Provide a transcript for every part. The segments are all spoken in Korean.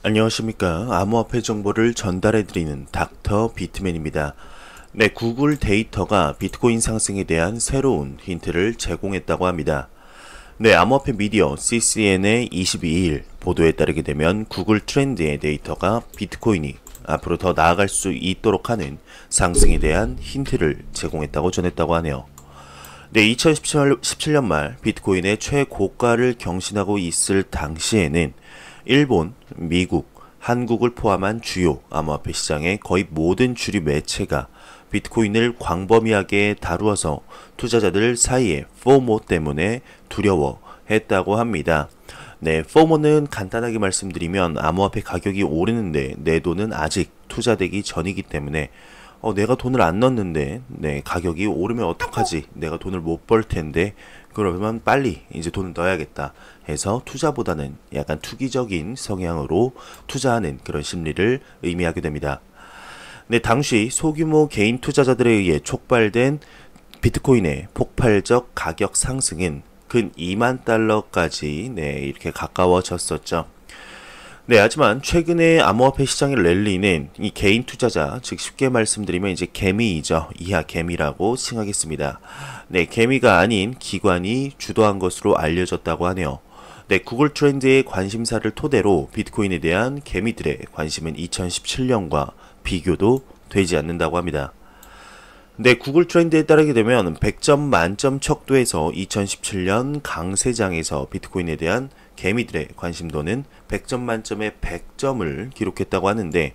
안녕하십니까. 암호화폐 정보를 전달해드리는 닥터 비트맨입니다. 네, 구글 데이터가 비트코인 상승에 대한 새로운 힌트를 제공했다고 합니다. 네, 암호화폐 미디어 CCN의 22일 보도에 따르게 되면 구글 트렌드의 데이터가 비트코인이 앞으로 더 나아갈 수 있도록 하는 상승에 대한 힌트를 제공했다고 전했다고 하네요. 네, 2017년 말 비트코인의 최고가를 경신하고 있을 당시에는 일본, 미국, 한국을 포함한 주요 암호화폐 시장의 거의 모든 주류 매체가 비트코인을 광범위하게 다루어서 투자자들 사이에 포모 때문에 두려워했다고 합니다. 네, 포모는 간단하게 말씀드리면 암호화폐 가격이 오르는데 내 돈은 아직 투자되기 전이기 때문에 내가 돈을 안 넣었는데 가격이 오르면 어떡하지? 내가 돈을 못 벌 텐데 그러면 빨리 이제 돈을 넣어야겠다 해서 투자보다는 약간 투기적인 성향으로 투자하는 그런 심리를 의미하게 됩니다. 네, 당시 소규모 개인 투자자들에 의해 촉발된 비트코인의 폭발적 가격 상승은 근 2만 달러까지 이렇게 가까워졌었죠. 네, 하지만 최근에 암호화폐 시장의 랠리는 이 개인 투자자, 즉 쉽게 말씀드리면 이제 개미이죠. 이하 개미라고 칭하겠습니다. 네, 개미가 아닌 기관이 주도한 것으로 알려졌다고 하네요. 네, 구글 트렌드의 관심사를 토대로 비트코인에 대한 개미들의 관심은 2017년과 비교도 되지 않는다고 합니다. 네, 구글 트렌드에 따르게 되면 100점 만점 척도에서 2017년 강세장에서 비트코인에 대한 개미들의 관심도는 100점 만점에 100점을 기록했다고 하는데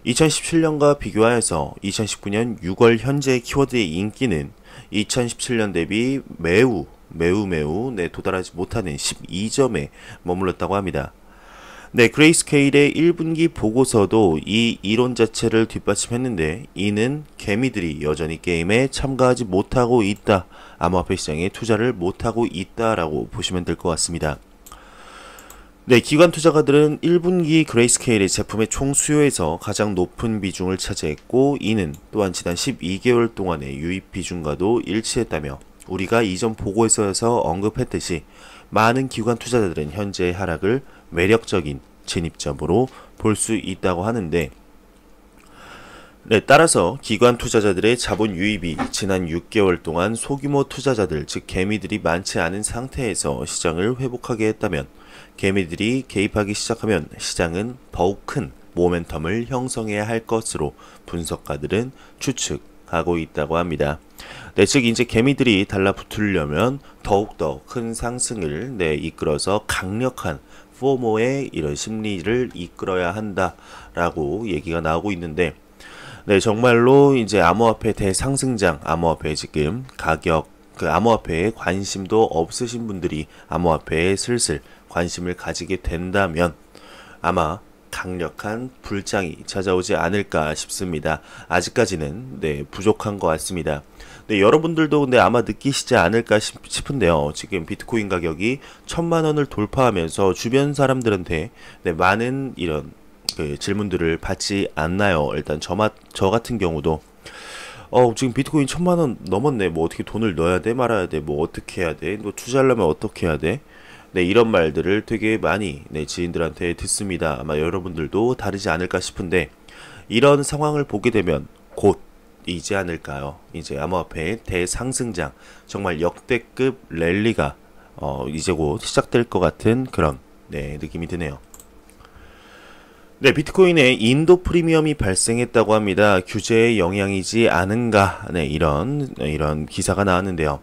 2017년과 비교하여서 2019년 6월 현재 키워드의 인기는 2017년 대비 매우 도달하지 못하는 12점에 머물렀다고 합니다. 네, 그레이스케일의 1분기 보고서도 이 이론 자체를 뒷받침했는데 이는 개미들이 여전히 게임에 참가하지 못하고 있다. 암호화폐 시장에 투자를 못하고 있다라고 보시면 될 것 같습니다. 네, 기관 투자가들은 1분기 그레이스케일의 제품의 총 수요에서 가장 높은 비중을 차지했고 이는 또한 지난 12개월 동안의 유입 비중과도 일치했다며 우리가 이전 보고에서 언급했듯이 많은 기관 투자자들은 현재의 하락을 매력적인 진입점으로 볼 수 있다고 하는데 네, 따라서 기관 투자자들의 자본 유입이 지난 6개월 동안 소규모 투자자들, 즉 개미들이 많지 않은 상태에서 시장을 회복하게 했다면 개미들이 개입하기 시작하면 시장은 더욱 큰 모멘텀을 형성해야 할 것으로 분석가들은 추측하고 있다고 합니다. 네, 즉 이제 개미들이 달라붙으려면 더욱더 큰 상승을 이끌어서 강력한 포모의 이런 심리를 이끌어야 한다라고 얘기가 나오고 있는데 네, 정말로 이제 암호화폐 대상승장, 암호화폐 지금 가격, 암호화폐에 관심도 없으신 분들이 암호화폐에 슬슬 관심을 가지게 된다면 아마 강력한 불장이 찾아오지 않을까 싶습니다. 아직까지는 부족한 것 같습니다. 네, 여러분들도 근데 아마 느끼시지 않을까 싶은데요. 지금 비트코인 가격이 1,000만원을 돌파하면서 주변 사람들한테 많은 이런 질문들을 받지 않나요? 일단 저 같은 경우도 지금 비트코인 1,000만원 넘었네. 뭐 어떻게 돈을 넣어야 돼? 말아야 돼? 뭐 어떻게 해야 돼? 뭐 투자하려면 어떻게 해야 돼? 네, 이런 말들을 되게 많이 지인들한테 듣습니다. 아마 여러분들도 다르지 않을까 싶은데 이런 상황을 보게 되면 곧 이지 않을까요? 이제 암호화폐의 대상승장, 정말 역대급 랠리가 이제 곧 시작될 것 같은 그런 느낌이 드네요. 네, 비트코인에 인도 프리미엄이 발생했다고 합니다. 규제의 영향이지 않은가? 네, 이런 기사가 나왔는데요.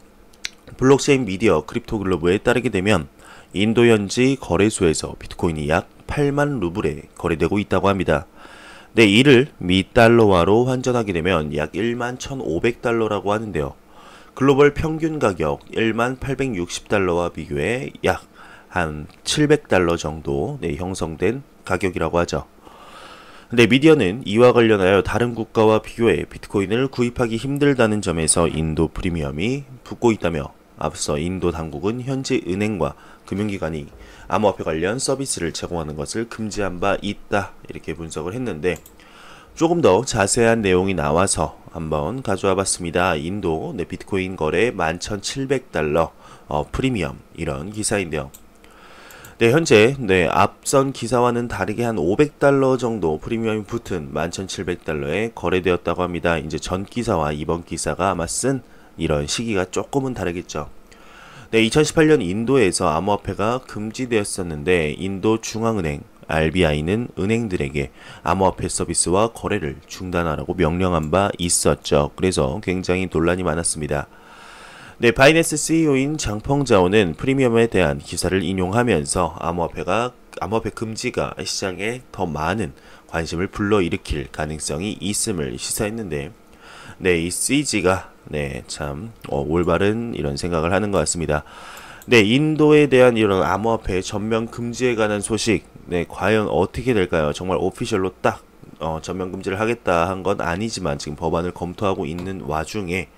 블록체인 미디어 크립토글로브에 따르게 되면 인도 현지 거래소에서 비트코인이 약 8만 루블에 거래되고 있다고 합니다. 네, 이를 미 달러화로 환전하게 되면 약 1만 1,500달러라고 하는데요. 글로벌 평균 가격 1만 860달러와 비교해 약 한 700달러 정도 형성된 가격이라고 하죠. 근데 미디어는 이와 관련하여 다른 국가와 비교해 비트코인을 구입하기 힘들다는 점에서 인도 프리미엄이 붙고 있다며 앞서 인도 당국은 현지 은행과 금융기관이 암호화폐 관련 서비스를 제공하는 것을 금지한 바 있다 이렇게 분석을 했는데 조금 더 자세한 내용이 나와서 한번 가져와 봤습니다. 인도 비트코인 거래 11,700달러 프리미엄 이런 기사인데요. 네, 현재 앞선 기사와는 다르게 한 500달러 정도 프리미엄이 붙은 11,700달러에 거래되었다고 합니다. 이제 전 기사와 이번 기사가 아마 쓴 이런 시기가 조금은 다르겠죠. 네, 2018년 인도에서 암호화폐가 금지되었었는데 인도 중앙은행 RBI는 은행들에게 암호화폐 서비스와 거래를 중단하라고 명령한 바 있었죠. 그래서 굉장히 논란이 많았습니다. 네, 바이낸스 CEO인 장펑자오는 프리미엄에 대한 기사를 인용하면서 암호화폐 금지가 시장에 더 많은 관심을 불러일으킬 가능성이 있음을 시사했는데, 네, 이 CG가 참 올바른 이런 생각을 하는 것 같습니다. 네, 인도에 대한 이런 암호화폐 전면 금지에 관한 소식, 과연 어떻게 될까요? 정말 오피셜로 딱 전면 금지를 하겠다 한 건 아니지만 지금 법안을 검토하고 있는 와중에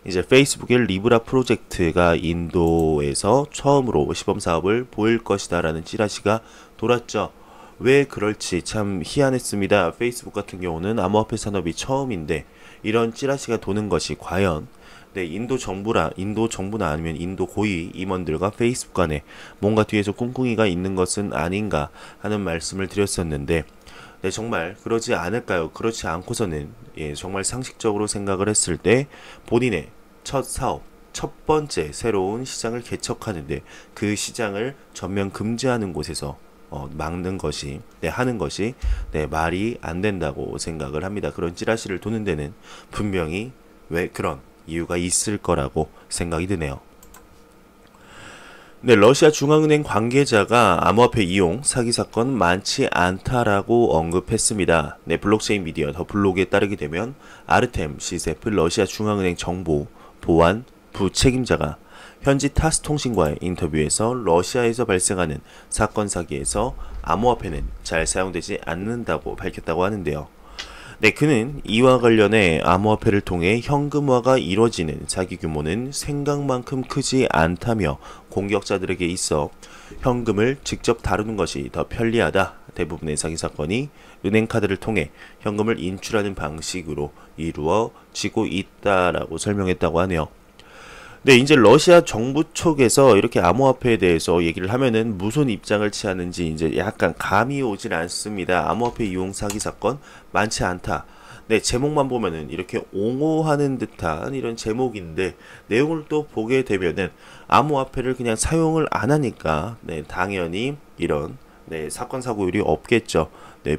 이제 페이스북의 리브라 프로젝트가 인도에서 처음으로 시범 사업을 보일 것이다라는 찌라시가 돌았죠. 왜 그럴지 참 희한했습니다. 페이스북 같은 경우는 암호화폐 산업이 처음인데 이런 찌라시가 도는 것이 과연 인도 정부나 아니면 인도 고위 임원들과 페이스북 간에 뭔가 뒤에서 꿍꿍이가 있는 것은 아닌가 하는 말씀을 드렸었는데, 정말 그러지 않을까요? 그렇지 않고서는 정말 상식적으로 생각을 했을 때 본인의 첫 사업, 첫 번째 새로운 시장을 개척하는데 그 시장을 전면 금지하는 곳에서 막는 것이 하는 것이 말이 안 된다고 생각을 합니다. 그런 찌라시를 도는 데는 분명히 왜 그런 이유가 있을 거라고 생각이 드네요. 네, 러시아 중앙은행 관계자가 암호화폐 이용 사기 사건 많지 않다라고 언급했습니다. 네, 블록체인 미디어 더 블록에 따르게 되면 아르템 시세프 러시아 중앙은행 정보 보안 부책임자가 현지 타스 통신과의 인터뷰에서 러시아에서 발생하는 사건 사기에서 암호화폐는 잘 사용되지 않는다고 밝혔다고 하는데요. 네, 그는 이와 관련해 암호화폐를 통해 현금화가 이뤄지는 사기 규모는 생각만큼 크지 않다며 공격자들에게 있어 현금을 직접 다루는 것이 더 편리하다. 대부분의 사기 사건이 은행카드를 통해 현금을 인출하는 방식으로 이루어지고 있다라고 설명했다고 하네요. 네, 이제 러시아 정부 쪽에서 이렇게 암호화폐에 대해서 얘기를 하면은 무슨 입장을 취하는지 이제 약간 감이 오질 않습니다. 암호화폐 이용 사기 사건 많지 않다. 네, 제목만 보면은 이렇게 옹호하는 듯한 이런 제목인데 내용을 또 보게 되면은 암호화폐를 그냥 사용을 안 하니까 당연히 이런 사건 사고율이 없겠죠.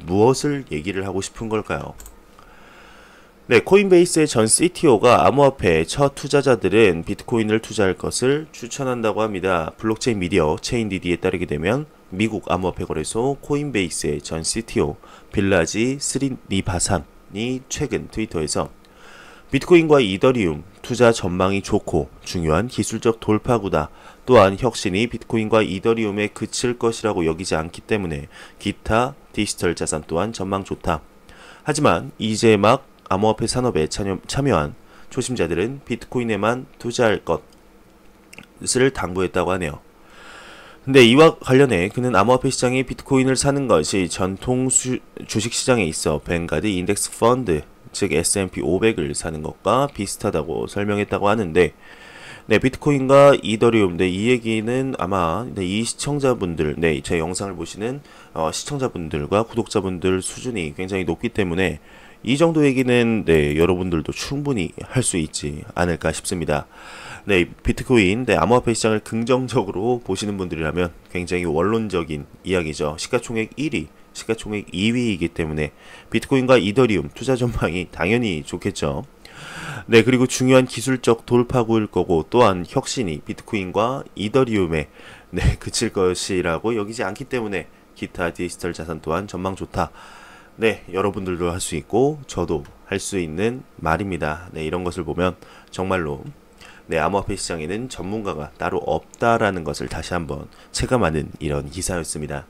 무엇을 얘기를 하고 싶은 걸까요? 네, 코인베이스의 전 CTO가 암호화폐 첫 투자자들은 비트코인을 투자할 것을 추천한다고 합니다. 블록체인 미디어 체인디디에 따르게 되면 미국 암호화폐 거래소 코인베이스의 전 CTO 빌라지 스리니바산이 최근 트위터에서 비트코인과 이더리움 투자 전망이 좋고 중요한 기술적 돌파구다. 또한 혁신이 비트코인과 이더리움에 그칠 것이라고 여기지 않기 때문에 기타 디지털 자산 또한 전망 좋다. 하지만 이제 막 암호화폐 산업에 참여한 초심자들은 비트코인에만 투자할 것을 당부했다고 하네요. 근데 이와 관련해 그는 암호화폐 시장에 비트코인을 사는 것이 전통 주식시장에 있어 뱅가드 인덱스 펀드, 즉 S&P 500을 사는 것과 비슷하다고 설명했다고 하는데, 비트코인과 이더리움, 이 얘기는 아마 이 시청자분들, 제 영상을 보시는 시청자분들과 구독자분들 수준이 굉장히 높기 때문에 이 정도 얘기는 여러분들도 충분히 할 수 있지 않을까 싶습니다. 비트코인, 암호화폐 시장을 긍정적으로 보시는 분들이라면 굉장히 원론적인 이야기죠. 시가총액 1위, 시가총액 2위이기 때문에 비트코인과 이더리움 투자 전망이 당연히 좋겠죠. 그리고 중요한 기술적 돌파구일 거고 또한 혁신이 비트코인과 이더리움에 그칠 것이라고 여기지 않기 때문에 기타 디지털 자산 또한 전망 좋다. 여러분들도 할 수 있고 저도 할 수 있는 말입니다. 이런 것을 보면 정말로 암호화폐 시장에는 전문가가 따로 없다라는 것을 다시 한번 체감하는 이런 기사였습니다.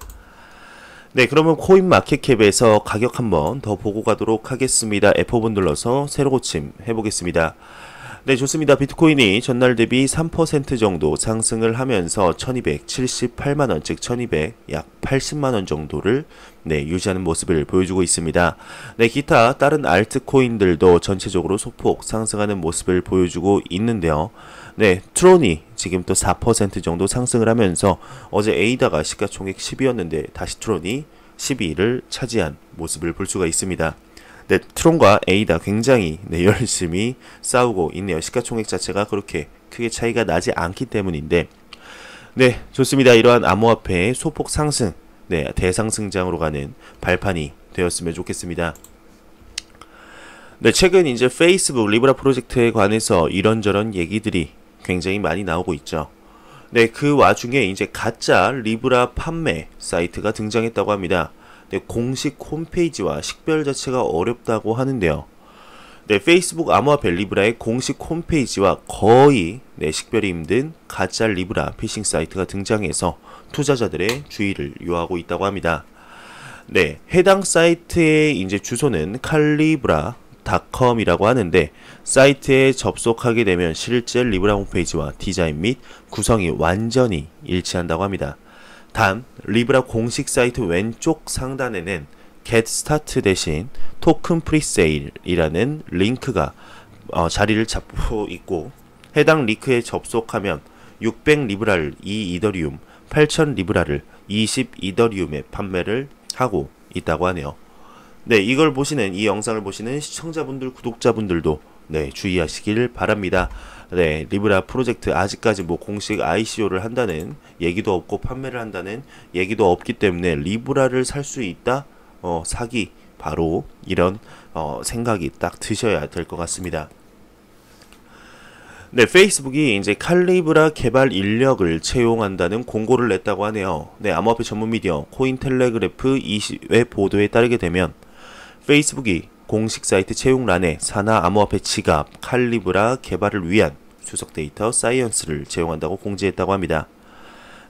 그러면 코인마켓캡에서 가격 한번 더 보고 가도록 하겠습니다. F5번 눌러서 새로 고침 해보겠습니다. 좋습니다. 비트코인이 전날 대비 3% 정도 상승을 하면서 1278만원, 즉 1200, 약 80만원 정도를 유지하는 모습을 보여주고 있습니다. 기타 다른 알트코인들도 전체적으로 소폭 상승하는 모습을 보여주고 있는데요. 트론이 지금 또 4% 정도 상승을 하면서 어제 에이다가 시가총액 10이었는데 다시 트론이 12를 차지한 모습을 볼 수가 있습니다. 네, 트론과 에이다 굉장히 열심히 싸우고 있네요. 시가총액 자체가 그렇게 크게 차이가 나지 않기 때문인데, 네, 좋습니다. 이러한 암호화폐의 소폭 상승, 네, 대상승장으로 가는 발판이 되었으면 좋겠습니다. 네, 최근 이제 페이스북 리브라 프로젝트에 관해서 이런저런 얘기들이 굉장히 많이 나오고 있죠. 네, 그 와중에 이제 가짜 리브라 판매 사이트가 등장했다고 합니다. 네, 공식 홈페이지와 식별 자체가 어렵다고 하는데요. 네, 페이스북 암호화폐 리브라의 공식 홈페이지와 거의 식별이 힘든 가짜 리브라 피싱 사이트가 등장해서 투자자들의 주의를 요하고 있다고 합니다. 네, 해당 사이트의 이제 주소는 칼리브라.com이라고 하는데, 사이트에 접속하게 되면 실제 리브라 홈페이지와 디자인 및 구성이 완전히 일치한다고 합니다. 단, 리브라 공식 사이트 왼쪽 상단에는 Get Start 대신 토큰 프리세일이라는 링크가 자리를 잡고 있고, 해당 링크에 접속하면 600리브라를 2이더리움, 8000리브라를 20이더리움에 판매를 하고 있다고 하네요. 네, 이걸 보시는, 이 영상을 보시는 시청자분들, 구독자분들도 네, 주의하시길 바랍니다. 네, 리브라 프로젝트 아직까지 뭐 공식 ICO를 한다는 얘기도 없고 판매를 한다는 얘기도 없기 때문에 리브라를 살 수 있다? 사기, 바로 이런 생각이 딱 드셔야 될 것 같습니다. 네, 페이스북이 이제 칼리브라 개발 인력을 채용한다는 공고를 냈다고 하네요. 네, 암호화폐 전문 미디어 코인텔레그래프 20의 보도에 따르게 되면 페이스북이 공식 사이트 채용란에 산하 암호화폐 지갑 칼리브라 개발을 위한 주석 데이터 사이언스를 채용한다고 공지했다고 합니다.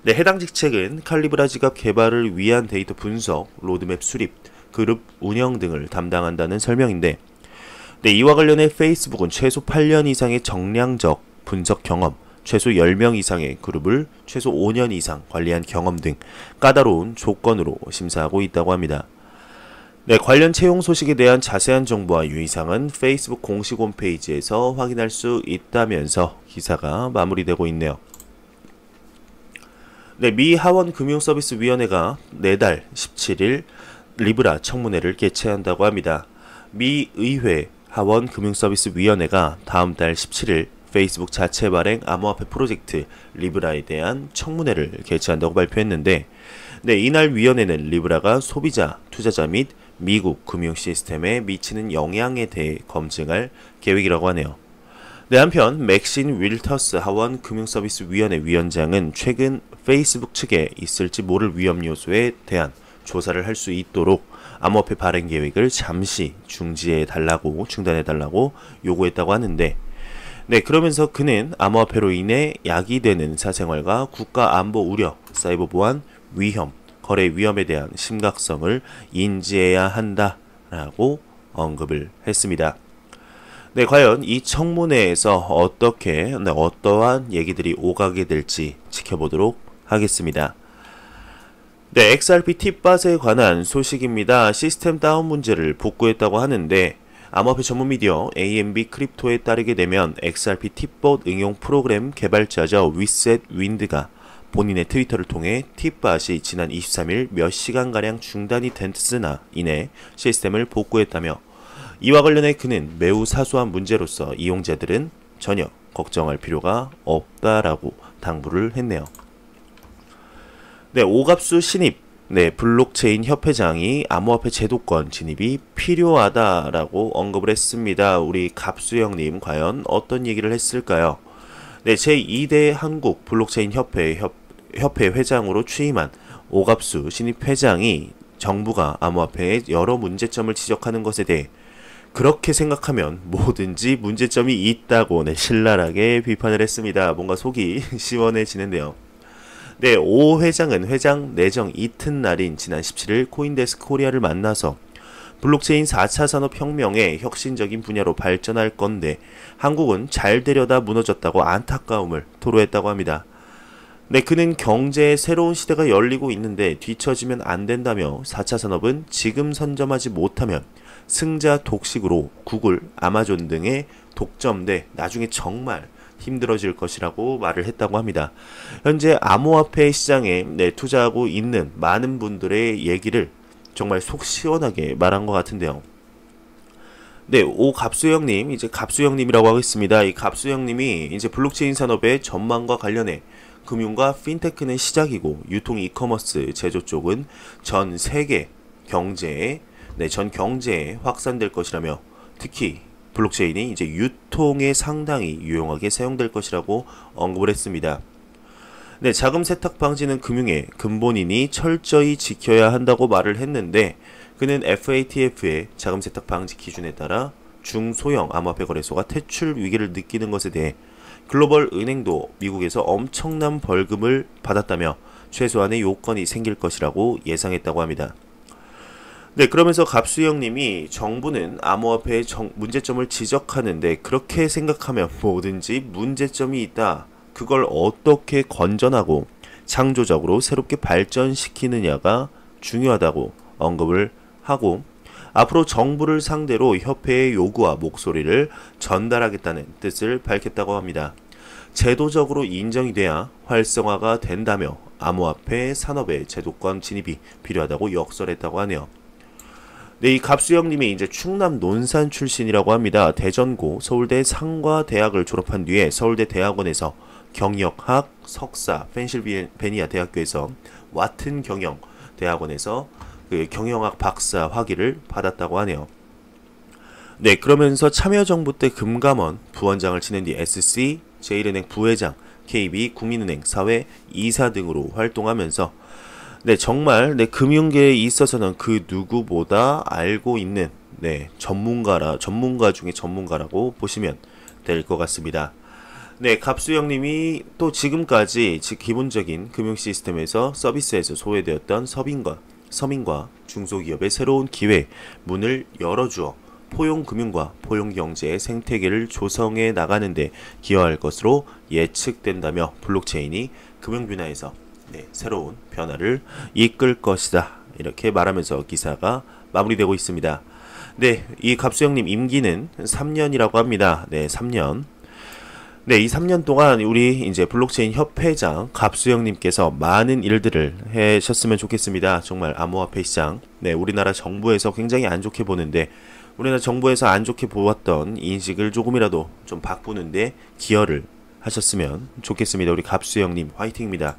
네, 해당 직책은 칼리브라 지갑 개발을 위한 데이터 분석, 로드맵 수립, 그룹 운영 등을 담당한다는 설명인데, 네, 이와 관련해 페이스북은 최소 8년 이상의 정량적 분석 경험, 최소 10명 이상의 그룹을 최소 5년 이상 관리한 경험 등 까다로운 조건으로 심사하고 있다고 합니다. 네, 관련 채용 소식에 대한 자세한 정보와 유의사항은 페이스북 공식 홈페이지에서 확인할 수 있다면서 기사가 마무리되고 있네요. 네, 미 하원금융서비스위원회가 내달 17일 리브라 청문회를 개최한다고 합니다. 미 의회 하원금융서비스위원회가 다음 달 17일 페이스북 자체 발행 암호화폐 프로젝트 리브라에 대한 청문회를 개최한다고 발표했는데, 네, 이날 위원회는 리브라가 소비자, 투자자 및 미국 금융 시스템에 미치는 영향에 대해 검증할 계획이라고 하네요. 네, 한편 맥신 윌터스 하원 금융서비스위원회 위원장은 최근 페이스북 측에 있을지 모를 위험 요소에 대한 조사를 할 수 있도록 암호화폐 발행 계획을 잠시 중단해달라고 요구했다고 하는데, 네, 그러면서 그는 암호화폐로 인해 야기되는 사생활과 국가 안보 우려, 사이버 보안 위험, 거래 위험에 대한 심각성을 인지해야 한다라고 언급을 했습니다. 네, 과연 이 청문회에서 어떠한 얘기들이 오가게 될지 지켜보도록 하겠습니다. 네, XRP 팁밭에 관한 소식입니다. 시스템 다운 문제를 복구했다고 하는데, 암호화폐 전문 미디어 AMB 크립토에 따르게 되면 XRP 팁봇 응용 프로그램 개발자죠, 위셋 윈드가 본인의 트위터를 통해 팁밭이 지난 23일 몇 시간가량 중단이 됐으나 이내 시스템을 복구했다며, 이와 관련해 그는 매우 사소한 문제로서 이용자들은 전혀 걱정할 필요가 없다라고 당부를 했네요. 네, 오갑수 신입, 네, 블록체인 협회장이 암호화폐 제도권 진입이 필요하다라고 언급을 했습니다. 우리 갑수 형님 과연 어떤 얘기를 했을까요? 네, 제2대 한국 블록체인 협회 회장으로 취임한 오갑수 신입 회장이 정부가 암호화폐의 여러 문제점을 지적하는 것에 대해 그렇게 생각하면 뭐든지 문제점이 있다고 신랄하게 비판을 했습니다. 뭔가 속이 시원해지는데요. 네, 오 회장은 회장 내정 이튿날인 지난 17일 코인데스크 코리아를 만나서 블록체인 4차 산업혁명의 혁신적인 분야로 발전할 건데 한국은 잘 되려다 무너졌다고 안타까움을 토로했다고 합니다. 네, 그는 경제의 새로운 시대가 열리고 있는데 뒤처지면 안 된다며 4차 산업은 지금 선점하지 못하면 승자 독식으로 구글, 아마존 등에 독점돼 나중에 정말 힘들어질 것이라고 말을 했다고 합니다. 현재 암호화폐 시장에 투자하고 있는 많은 분들의 얘기를 정말 속 시원하게 말한 것 같은데요. 네, 오갑수형님, 이제 갑수형님이라고 하겠습니다. 이 갑수형님이 이제 블록체인 산업의 전망과 관련해 금융과 핀테크는 시작이고 유통 이커머스 제조 쪽은 전 세계 경제에 전 경제에 확산될 것이라며 특히 블록체인이 이제 유통에 상당히 유용하게 사용될 것이라고 언급을 했습니다. 네, 자금 세탁 방지는 금융의 근본이니 철저히 지켜야 한다고 말을 했는데 그는 FATF의 자금 세탁 방지 기준에 따라 중소형 암호화폐 거래소가 퇴출 위기를 느끼는 것에 대해 글로벌 은행도 미국에서 엄청난 벌금을 받았다며 최소한의 요건이 생길 것이라고 예상했다고 합니다. 네, 그러면서 갑수형님이 정부는 암호화폐의 문제점을 지적하는데 그렇게 생각하면 뭐든지 문제점이 있다. 그걸 어떻게 건전하고 창조적으로 새롭게 발전시키느냐가 중요하다고 언급을 하고 앞으로 정부를 상대로 협회의 요구와 목소리를 전달하겠다는 뜻을 밝혔다고 합니다. 제도적으로 인정이 돼야 활성화가 된다며 암호화폐 산업의 제도권 진입이 필요하다고 역설했다고 하네요. 네, 이 갑수형님이 이제 충남 논산 출신이라고 합니다. 대전고 서울대 상과대학을 졸업한 뒤에 서울대 대학원에서 경영학 석사, 펜실베니아 대학교에서 와튼 경영 대학원에서 그 경영학 박사 학위를 받았다고 하네요. 네, 그러면서 참여정부 때 금감원 부원장을 지낸 뒤 SC, 제일은행 부회장, KB 국민은행 사회 이사 등으로 활동하면서 네, 정말 금융계에 있어서는 그 누구보다 알고 있는 전문가 중에 전문가라고 보시면 될 것 같습니다. 네, 갑수형님이 또 지금까지 기본적인 금융 시스템에서 서비스에서 소외되었던 서민과 중소기업의 새로운 기회 문을 열어주어 포용금융과 포용경제의 생태계를 조성해 나가는데 기여할 것으로 예측된다며 블록체인이 금융분야에서 새로운 변화를 이끌 것이다. 이렇게 말하면서 기사가 마무리되고 있습니다. 네, 이 갑수형님 임기는 3년이라고 합니다. 네, 3년. 네, 이 3년 동안 우리 이제 블록체인 협회장 갑수형님께서 많은 일들을 하셨으면 좋겠습니다. 정말 암호화폐 시장, 우리나라 정부에서 굉장히 안 좋게 보는데 우리나라 정부에서 안 좋게 보았던 인식을 조금이라도 좀 바꾸는데 기여를 하셨으면 좋겠습니다. 우리 갑수형님 화이팅입니다.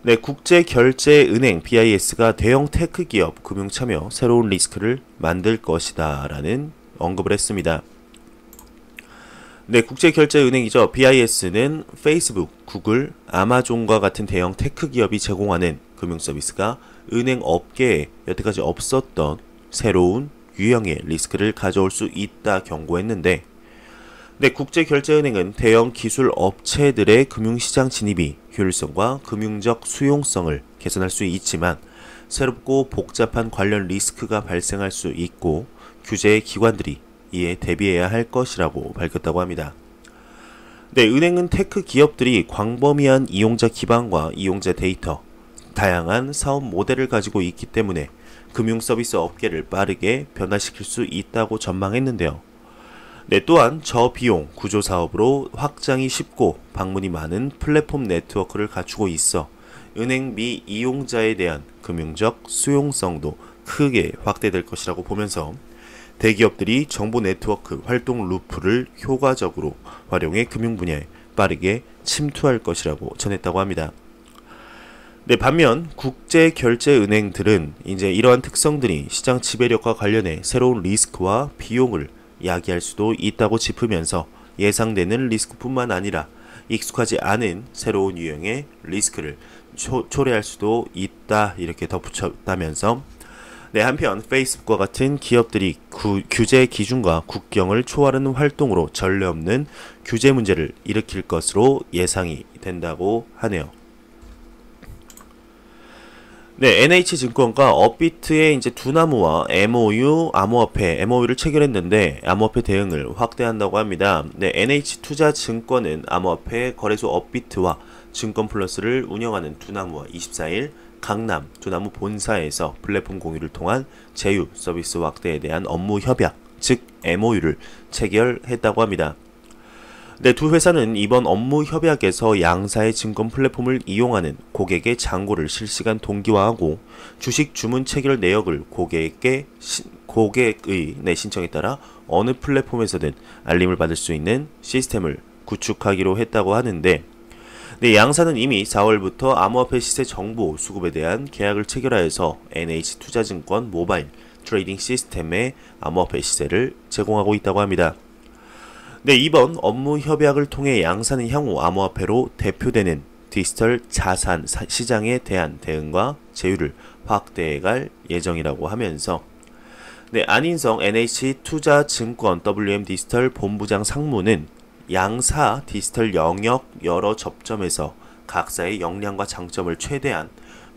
네, 국제결제은행 BIS가 대형 테크 기업 금융 참여 새로운 리스크를 만들 것이다 라는 언급을 했습니다. 네, 국제결제은행이죠. BIS는 페이스북, 구글, 아마존과 같은 대형 테크 기업이 제공하는 금융 서비스가 은행 업계에 여태까지 없었던 새로운 유형의 리스크를 가져올 수 있다 경고했는데 네, 국제결제은행은 대형 기술 업체들의 금융시장 진입이 효율성과 금융적 수용성을 개선할 수 있지만 새롭고 복잡한 관련 리스크가 발생할 수 있고 규제 기관들이 이에 대비해야 할 것이라고 밝혔다고 합니다. 네, 은행은 테크 기업들이 광범위한 이용자 기반과 이용자 데이터, 다양한 사업 모델을 가지고 있기 때문에 금융 서비스 업계를 빠르게 변화시킬 수 있다고 전망했는데요. 네, 또한 저비용 구조 사업으로 확장이 쉽고 방문이 많은 플랫폼 네트워크를 갖추고 있어 은행 미 이용자에 대한 금융적 수용성도 크게 확대될 것이라고 보면서 대기업들이 정보 네트워크 활동 루프를 효과적으로 활용해 금융 분야에 빠르게 침투할 것이라고 전했다고 합니다. 네, 반면 국제결제은행들은 이제 이러한 특성들이 시장 지배력과 관련해 새로운 리스크와 비용을 야기할 수도 있다고 짚으면서 예상되는 리스크뿐만 아니라 익숙하지 않은 새로운 유형의 리스크를 초래할 수도 있다 이렇게 덧붙였다면서 네, 한편 페이스북과 같은 기업들이 규제 기준과 국경을 초월하는 활동으로 전례 없는 규제 문제를 일으킬 것으로 예상이 된다고 하네요. 네, NH증권과 업비트의 이제 두나무와 MOU, MOU를 체결했는데 암호화폐 대응을 확대한다고 합니다. 네, NH투자증권은 암호화폐 거래소 업비트와 증권플러스를 운영하는 두나무와 24일 강남 두나무 본사에서 플랫폼 공유를 통한 제휴 서비스 확대에 대한 업무 협약, 즉 MOU를 체결했다고 합니다. 네, 두 회사는 이번 업무 협약에서 양사의 증권 플랫폼을 이용하는 고객의 잔고를 실시간 동기화하고 주식 주문 체결 내역을 고객의 신청에 따라 어느 플랫폼에서든 알림을 받을 수 있는 시스템을 구축하기로 했다고 하는데, 네, 양사는 이미 4월부터 암호화폐 시세 정보 수급에 대한 계약을 체결하여서 NH투자증권 모바일 트레이딩 시스템에 암호화폐 시세를 제공하고 있다고 합니다. 네, 이번 업무 협약을 통해 양사는 향후 암호화폐로 대표되는 디지털 자산 시장에 대한 대응과 제휴를 확대해갈 예정이라고 하면서, 네, 안인성 NH투자증권 WM 디지털 본부장 상무는 양사 디지털 영역 여러 접점에서 각사의 역량과 장점을 최대한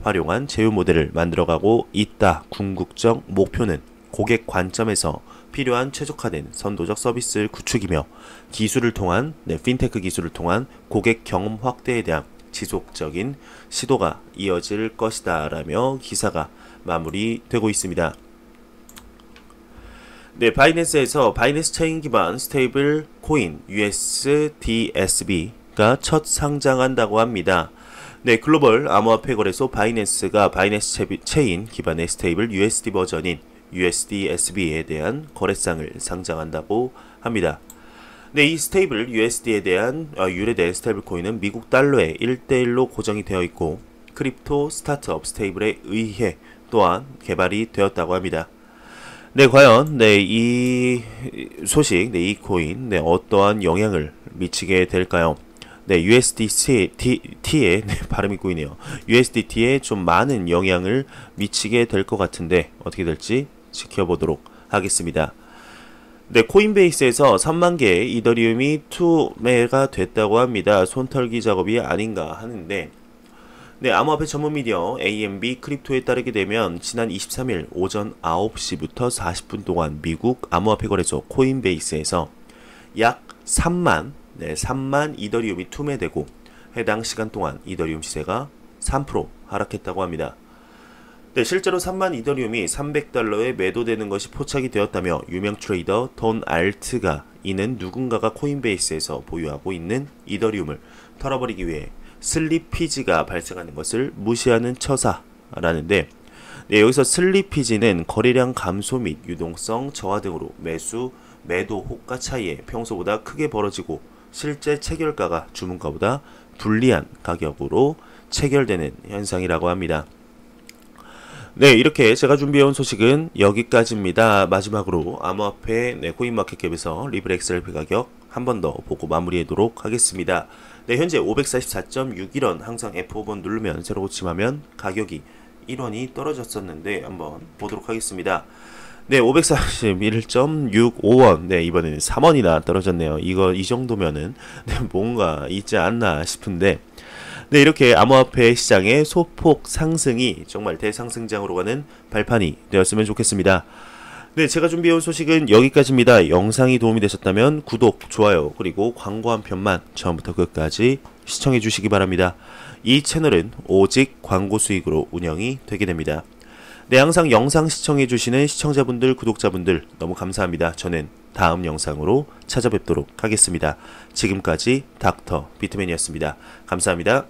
활용한 제휴 모델을 만들어가고 있다. 궁극적 목표는 고객 관점에서 필요한 최적화된 선도적 서비스 구축이며 기술을 통한 핀테크 기술을 통한 고객 경험 확대에 대한 지속적인 시도가 이어질 것이다 라며 기사가 마무리되고 있습니다. 네, 바이낸스에서 바이낸스 체인 기반 스테이블 코인 USDSB가 첫 상장한다고 합니다. 네, 글로벌 암호화폐 거래소 바이낸스가 바이낸스 체인 기반의 스테이블 USD 버전인 USDSB에 대한 거래상을 상장한다고 합니다. 네, 이 스테이블 USD에 대한 유래된 스테이블 코인은 미국 달러에 1대1로 고정이 되어 있고 크립토 스타트업 스테이블에 의해 또한 개발이 되었다고 합니다. 네, 과연 이 소식, 이 코인 어떠한 영향을 미치게 될까요? 네, USDT에 발음이 꼬이네요. USDT에 좀 많은 영향을 미치게 될 것 같은데 어떻게 될지 지켜보도록 하겠습니다. 네, 코인베이스에서 3만 개의 이더리움이 투매가 됐다고 합니다. 손털기 작업이 아닌가 하는데, 네, 암호화폐 전문 미디어 AMB 크립토에 따르게 되면 지난 23일 오전 9시부터 40분 동안 미국 암호화폐 거래소 코인베이스에서 약 3만 이더리움이 투매되고 해당 시간 동안 이더리움 시세가 3% 하락했다고 합니다. 네, 실제로 3만 이더리움이 300달러에 매도되는 것이 포착이 되었다며 유명 트레이더 돈 알트가 이는 누군가가 코인베이스에서 보유하고 있는 이더리움을 털어버리기 위해 슬리피지가 발생하는 것을 무시하는 처사라는데, 네, 여기서 슬리피지는 거래량 감소 및 유동성 저하 등으로 매도 호가 차이에 평소보다 크게 벌어지고 실제 체결가가 주문가보다 불리한 가격으로 체결되는 현상이라고 합니다. 네, 이렇게 제가 준비해온 소식은 여기까지입니다. 마지막으로 암호화폐 코인마켓캡에서 리블 XRP 가격 한 번 더 보고 마무리하도록 하겠습니다. 네, 현재 544.61원, 항상 F5번 누르면 새로 고침하면 가격이 1원이 떨어졌었는데 한번 보도록 하겠습니다. 네, 541.65원. 네, 이번에는 3원이나 떨어졌네요. 이 정도면은 뭔가 있지 않나 싶은데, 네, 이렇게 암호화폐 시장의 소폭 상승이 정말 대상승장으로 가는 발판이 되었으면 좋겠습니다. 네, 제가 준비해온 소식은 여기까지입니다. 영상이 도움이 되셨다면 구독, 좋아요, 그리고 광고 한 편만 처음부터 끝까지 시청해 주시기 바랍니다. 이 채널은 오직 광고 수익으로 운영이 되게 됩니다. 네, 항상 영상 시청해 주시는 시청자분들, 구독자분들 너무 감사합니다. 저는 다음 영상으로 찾아뵙도록 하겠습니다. 지금까지 닥터 비트맨이었습니다. 감사합니다.